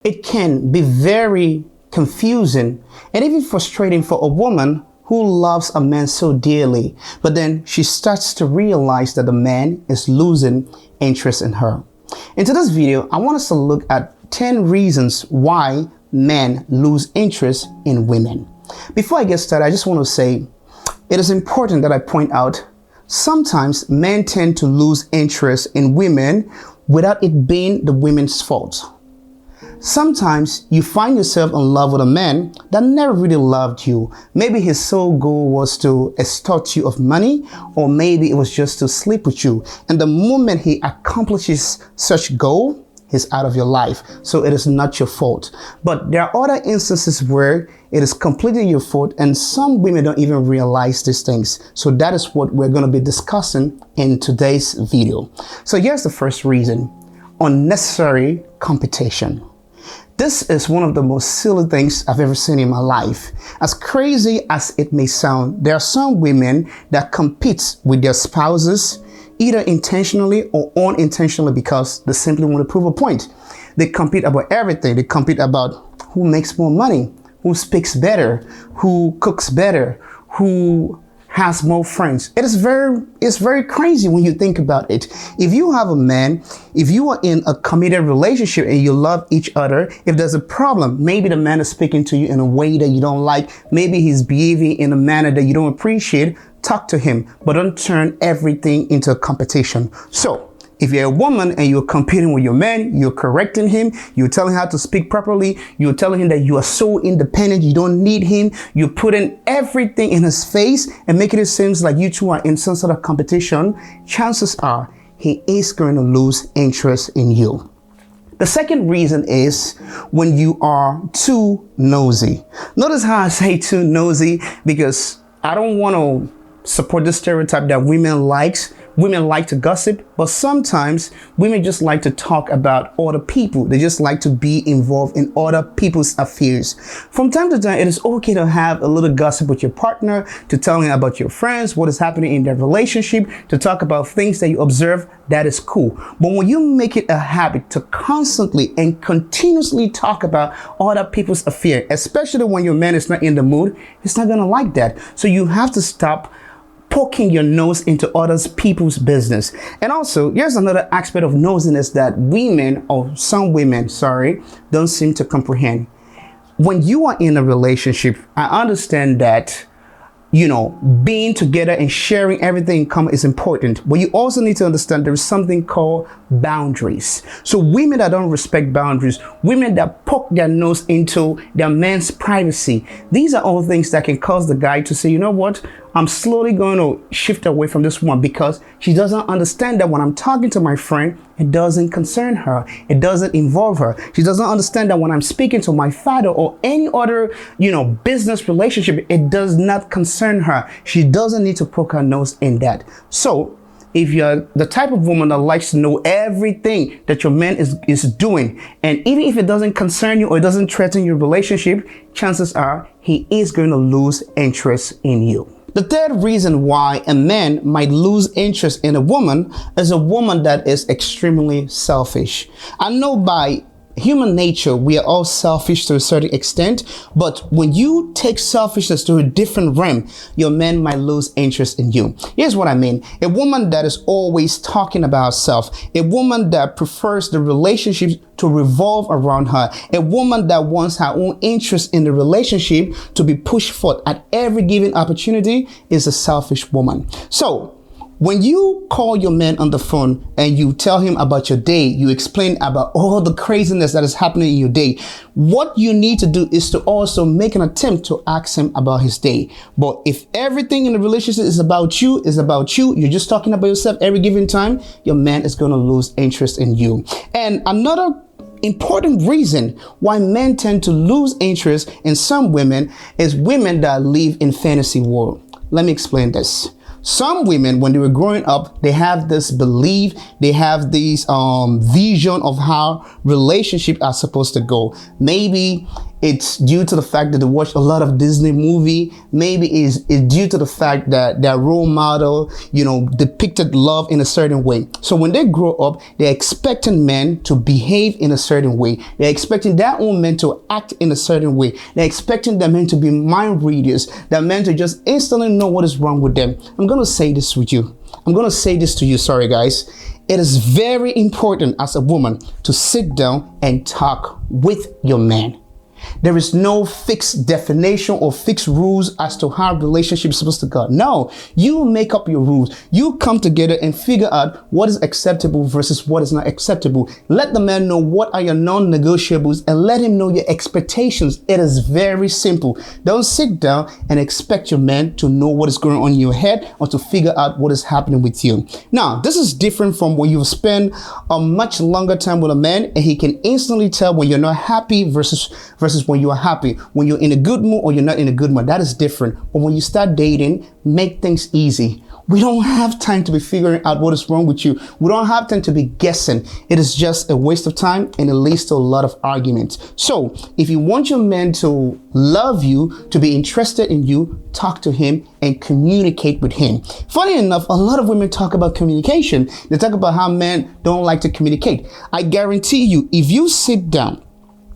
It can be very confusing and even frustrating for a woman who loves a man so dearly, but then she starts to realize that the man is losing interest in her. In today's video, I want us to look at 10 reasons why men lose interest in women. Before I get started, I just want to say it is important that I point out sometimes men tend to lose interest in women without it being the women's fault. Sometimes you find yourself in love with a man that never really loved you. Maybe his sole goal was to extort you of money, or maybe it was just to sleep with you. And the moment he accomplishes such goal, he's out of your life. So it is not your fault. But there are other instances where it is completely your fault, and some women don't even realize these things. So that is what we're going to be discussing in today's video. So here's the first reason: unnecessary competition. This is one of the most silly things I've ever seen in my life. As crazy as it may sound, there are some women that compete with their spouses, either intentionally or unintentionally, because they simply want to prove a point. They compete about everything. They compete about who makes more money, who speaks better, who cooks better, who has more friends. It's very crazy when you think about it. If you have a man, if you are in a committed relationship and you love each other, if there's a problem, maybe the man is speaking to you in a way that you don't like, maybe he's behaving in a manner that you don't appreciate, talk to him, but don't turn everything into a competition. So if you're a woman and you're competing with your man, you're correcting him, you're telling him how to speak properly, you're telling him that you are so independent, you don't need him, you're putting everything in his face and making it seem like you two are in some sort of competition, chances are he is going to lose interest in you. The second reason is when you are too nosy. Notice how I say too nosy, because I don't want to support the stereotype that women like to gossip, but sometimes women just like to talk about other people. They just like to be involved in other people's affairs. From time to time, it is okay to have a little gossip with your partner, to tell him about your friends, what is happening in their relationship, to talk about things that you observe. That is cool. But when you make it a habit to constantly and continuously talk about other people's affairs, especially when your man is not in the mood, he's not going to like that. So you have to stop poking your nose into other people's business. And also, here's another aspect of nosiness that some women, don't seem to comprehend. When you are in a relationship, I understand that, being together and sharing everything in common is important, but you also need to understand there is something called boundaries. So women that don't respect boundaries, women that poke their nose into their man's privacy, these are all things that can cause the guy to say, you know what, I'm slowly going to shift away from this one, because she doesn't understand that when I'm talking to my friend, it doesn't concern her. It doesn't involve her. She doesn't understand that when I'm speaking to my father or any other, business relationship, it does not concern her. She doesn't need to poke her nose in that. So if you're the type of woman that likes to know everything that your man is doing, and even if it doesn't concern you or it doesn't threaten your relationship, chances are he is going to lose interest in you. The third reason why a man might lose interest in a woman is a woman that is extremely selfish. I know by human nature, we are all selfish to a certain extent, but when you take selfishness to a different realm, your man might lose interest in you. Here's what I mean. A woman that is always talking about herself, a woman that prefers the relationship to revolve around her, a woman that wants her own interest in the relationship to be pushed forth at every given opportunity is a selfish woman. So when you call your man on the phone and you tell him about your day, you explain about all the craziness that is happening in your day, what you need to do is to also make an attempt to ask him about his day. But if everything in the relationship is about you, you're just talking about yourself every given time, your man is going to lose interest in you. And another important reason why men tend to lose interest in some women is women that live in fantasy world. Let me explain this. Some women, when they were growing up, they have this belief, they have this vision of how relationships are supposed to go. Maybe it's due to the fact that they watch a lot of Disney movie. Maybe is due to the fact that their role model, depicted love in a certain way. So when they grow up, they're expecting men to behave in a certain way. They're expecting their own men to act in a certain way. They're expecting their men to be mind readers, their men to just instantly know what is wrong with them. I'm going to say this with you. I'm going to say this to you. Sorry, guys. It is very important as a woman to sit down and talk with your man. There is no fixed definition or fixed rules as to how relationship is supposed to go. No, you make up your rules. You come together and figure out what is acceptable versus what is not acceptable. Let the man know what are your non-negotiables and let him know your expectations. It is very simple. Don't sit down and expect your man to know what is going on in your head or to figure out what is happening with you. Now, this is different from when you spend a much longer time with a man and he can instantly tell when you're not happy versus when you are happy, when you're in a good mood or you're not in a good mood. That is different. But when you start dating, make things easy. We don't have time to be figuring out what is wrong with you. We don't have time to be guessing. It is just a waste of time and it leads to a lot of arguments. So if you want your man to love you, to be interested in you, talk to him and communicate with him. Funny enough, a lot of women talk about communication. They talk about how men don't like to communicate. I guarantee you, if you sit down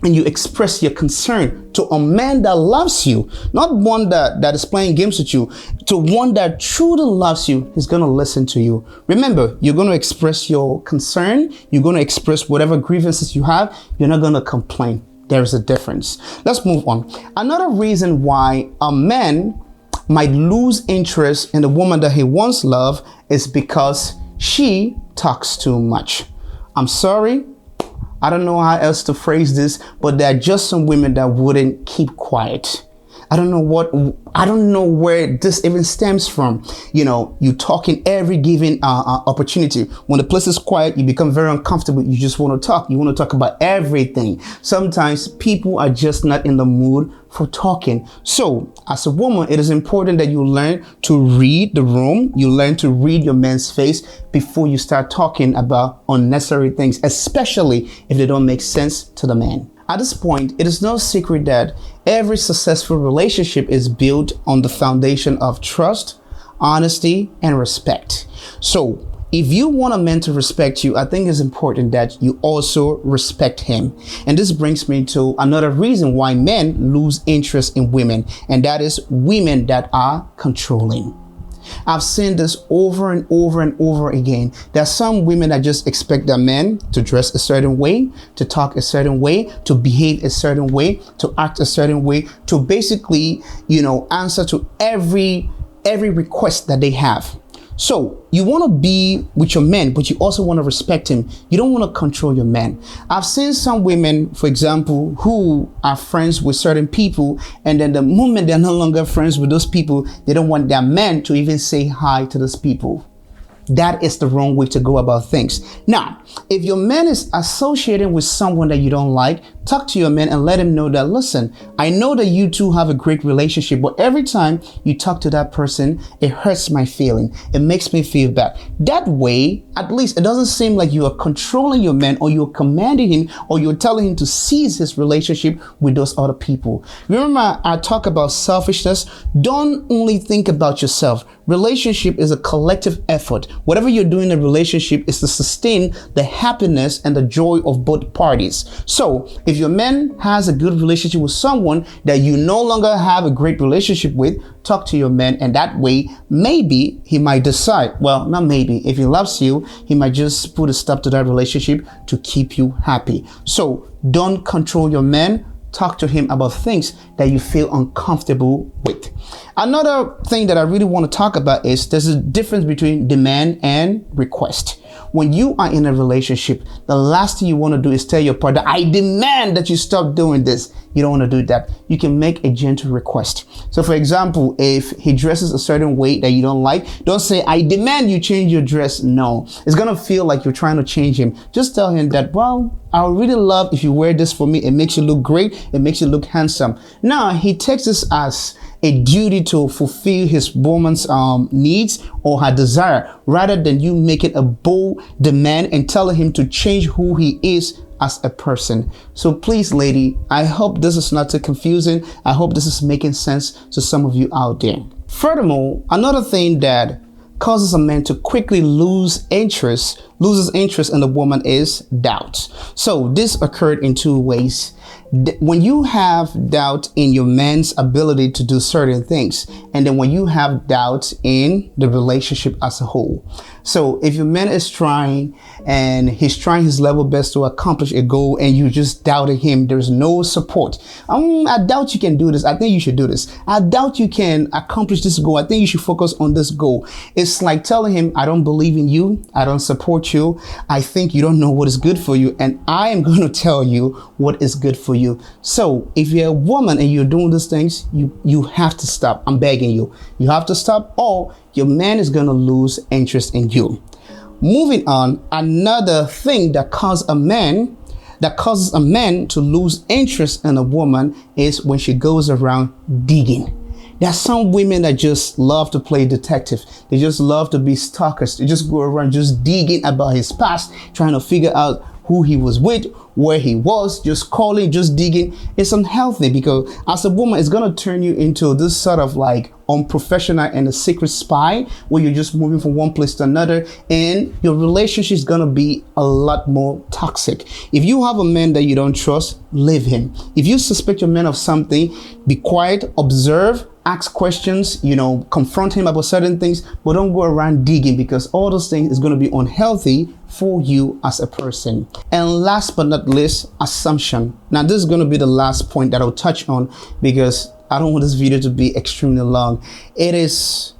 and you express your concern to a man that loves you, not one that is playing games with you, to one that truly loves you, he's going to listen to you. Remember, you're going to express your concern. You're going to express whatever grievances you have. You're not going to complain. There is a difference. Let's move on. Another reason why a man might lose interest in the woman that he once loved is because she talks too much. I'm sorry. I don't know how else to phrase this, but there are just some women that wouldn't keep quiet. I don't know where this even stems from. You talking every given opportunity. When the place is quiet, you become very uncomfortable. You just want to talk. You want to talk about everything. Sometimes people are just not in the mood for talking. So as a woman, it is important that you learn to read the room. You learn to read your man's face before you start talking about unnecessary things, especially if they don't make sense to the man. At this point, it is no secret that every successful relationship is built on the foundation of trust, honesty, and respect. So if you want a man to respect you, I think it's important that you also respect him. And this brings me to another reason why men lose interest in women, and that is women that are controlling. I've seen this over and over and over again. There are some women that just expect their men to dress a certain way, to talk a certain way, to behave a certain way, to act a certain way, to basically, answer to every request that they have. So you want to be with your man, but you also want to respect him. You don't want to control your man. I've seen some women, for example, who are friends with certain people, and then the moment they're no longer friends with those people, they don't want their man to even say hi to those people. That is the wrong way to go about things. Now, if your man is associating with someone that you don't like, talk to your man and let him know that, listen, I know that you two have a great relationship, but every time you talk to that person, it hurts my feeling. It makes me feel bad. That way, at least it doesn't seem like you are controlling your man or you're commanding him or you're telling him to cease his relationship with those other people. Remember, I talk about selfishness. Don't only think about yourself. Relationship is a collective effort. Whatever you're doing in a relationship is to sustain the happiness and the joy of both parties. So if your man has a good relationship with someone that you no longer have a great relationship with, talk to your man, and that way maybe he might decide, well, not maybe, if he loves you, he might just put a stop to that relationship to keep you happy. So don't control your man. Talk to him about things that you feel uncomfortable with. Another thing that I really want to talk about is there's a difference between demand and request. When you are in a relationship, the last thing you want to do is tell your partner, I demand that you stop doing this. You don't want to do that. You can make a gentle request. So for example, if he dresses a certain way that you don't like, don't say, I demand you change your dress. No, it's going to feel like you're trying to change him. Just tell him that, well, I would really love if you wear this for me. It makes you look great. It makes you look handsome. Now, he takes this as a duty to fulfill his woman's needs or her desire, rather than you make it a bold demand and telling him to change who he is as a person. So please, lady, I hope this is not too confusing. I hope this is making sense to some of you out there. Furthermore, another thing that causes a man to quickly loses interest in the woman is doubt. So this occurred in two ways. When you have doubt in your man's ability to do certain things, and then when you have doubt in the relationship as a whole. So if your man is trying and he's trying his level best to accomplish a goal and you just doubted him, there's no support. I doubt you can do this. I think you should do this. I doubt you can accomplish this goal. I think you should focus on this goal. It's like telling him, I don't believe in you. I don't support you. I think you don't know what is good for you. And I am going to tell you what is good for you. So if you're a woman and you're doing these things, you have to stop. I'm begging you. You have to stop, or your man is going to lose interest in you. Moving on, another thing that causes a man to lose interest in a woman is when she goes around digging. There's some women that just love to play detective. They just love to be stalkers. They just go around just digging about his past, trying to figure out who he was with, where he was, just calling, just digging. It's unhealthy, because as a woman, it's going to turn you into this sort of like unprofessional and a secret spy, where you're just moving from one place to another, and your relationship is going to be a lot more toxic. If you have a man that you don't trust, leave him. If you suspect your man of something, be quiet, observe, ask questions, confront him about certain things, but don't go around digging, because all those things is going to be unhealthy for you as a person. And last but not least, assumption. Now, this is going to be the last point that I'll touch on, because I don't want this video to be extremely long. It is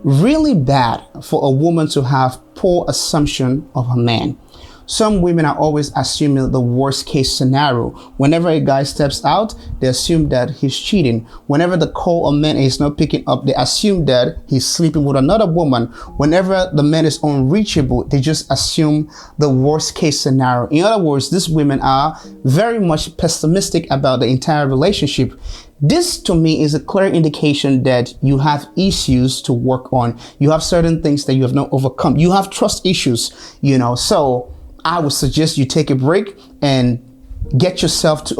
really bad for a woman to have poor assumption of a man. Some women are always assuming the worst case scenario. Whenever a guy steps out, they assume that he's cheating. Whenever they call a man and he's not picking up, they assume that he's sleeping with another woman. Whenever the man is unreachable, they just assume the worst case scenario. In other words, these women are very much pessimistic about the entire relationship. This to me is a clear indication that you have issues to work on. You have certain things that you have not overcome. You have trust issues, so I would suggest you take a break and get yourself to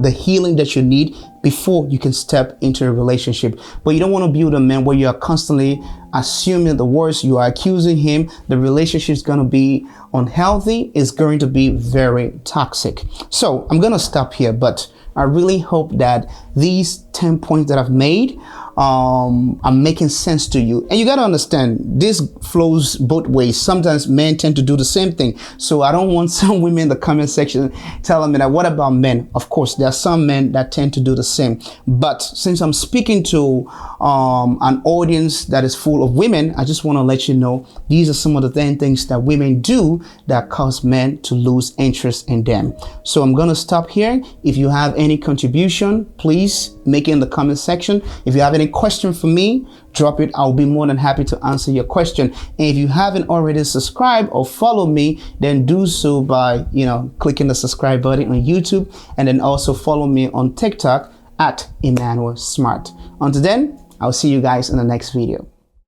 the healing that you need before you can step into a relationship. But you don't want to be with a man where you are constantly assuming the worst. You are accusing him. The relationship is going to be unhealthy. It's going to be very toxic. So I'm going to stop here, but I really hope that these 10 points that I've made are making sense to you. And you got to understand, this flows both ways. Sometimes men tend to do the same thing. So I don't want some women in the comment section telling me that, what about men? Of course, there are some men that tend to do the same. But since I'm speaking to an audience that is full of women, I just want to let you know, these are some of the 10 things that women do that cause men to lose interest in them. So I'm going to stop here. If you have any contribution, please make it in the comment section. If you have any question for me, drop it. I'll be more than happy to answer your question. And if you haven't already subscribed or follow me, then do so by clicking the subscribe button on YouTube, and then also follow me on TikTok at Emmanuel Smart. Until then, I'll see you guys in the next video.